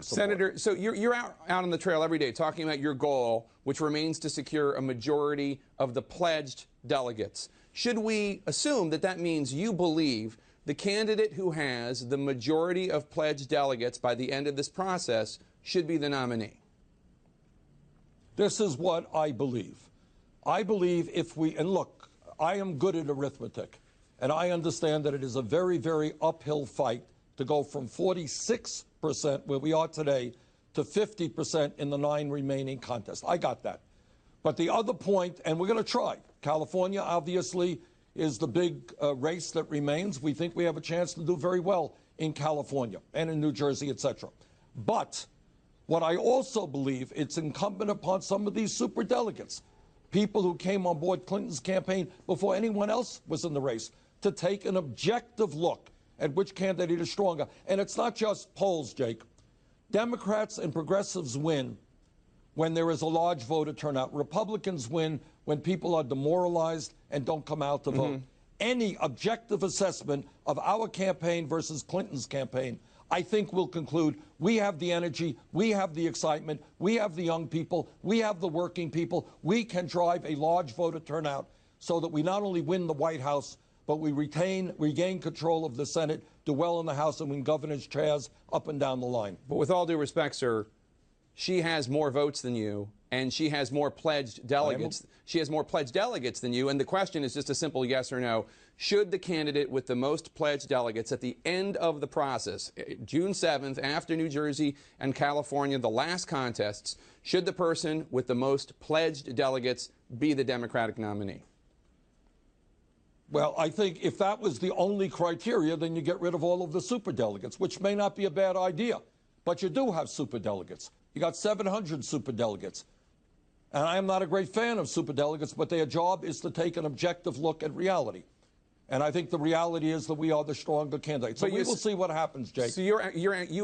Senator, so you're out on the trail every day talking about your goal, which remains to secure a majority of the pledged delegates. Should we assume that that means you believe the candidate who has the majority of pledged delegates by the end of this process should be the nominee? This is what I believe. I believe if we, and look, I am good at arithmetic, and I understand that it is a very, very uphill fight to go from 46% where we are today to 50% in the 9 remaining contests. I got that. But the other point, and we're going to try, California obviously is the big race that remains. We think we have a chance to do very well in California and in New Jersey, etc. But what I also believe, it's incumbent upon some of these superdelegates, people who came on board Clinton's campaign before anyone else was in the race, to take an objective look at which candidate is stronger. And it's not just polls, Jake. Democrats and progressives win when there is a large voter turnout. Republicans win when people are demoralized and don't come out to vote. Any objective assessment of our campaign versus Clinton's campaign, I think, will conclude we have the energy, we have the excitement, we have the young people, we have the working people. We can drive a large voter turnout so that we not only win the White House, but we regain control of the Senate, do well in the House, and win governor's chairs up and down the line. But with all due respect, sir, she has more votes than you, and she has more pledged delegates. She has more pledged delegates than you, and the question is just a simple yes or no. Should the candidate with the most pledged delegates at the end of the process, June 7th, after New Jersey and California, the last contests, should the person with the most pledged delegates be the Democratic nominee? Well, I think if that was the only criteria, then you get rid of all of the superdelegates, which may not be a bad idea. But you do have superdelegates. You got 700 superdelegates. And I am not a great fan of superdelegates, but their job is to take an objective look at reality. And I think the reality is that we are the stronger candidate. So we will see what happens, Jake. So you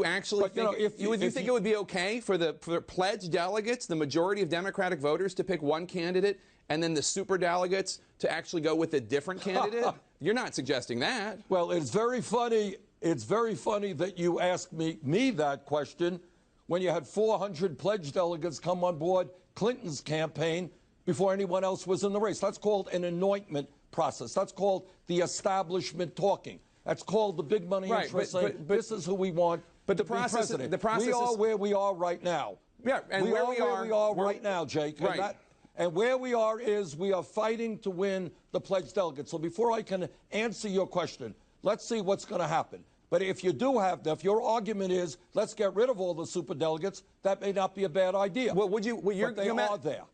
actually think, you think it would be okay for the pledged delegates, the majority of Democratic voters, to pick one candidate and then the superdelegates to actually go with a different candidate? You're not suggesting that. Well, it's very funny. It's very funny that you asked me that question when you had 400 pledged delegates come on board Clinton's campaign before anyone else was in the race. That's called an anointment process. That's called the establishment talking. That's called the big money interests saying, this is who we want to be president. We are where we are right now. Yeah, and where we are right now, Jake. Right. And where we are is we are fighting to win the pledged delegates. So before I can answer your question, let's see what's going to happen. But if you do have, if your argument is let's get rid of all the superdelegates, that may not be a bad idea. Well, would you? But they are there.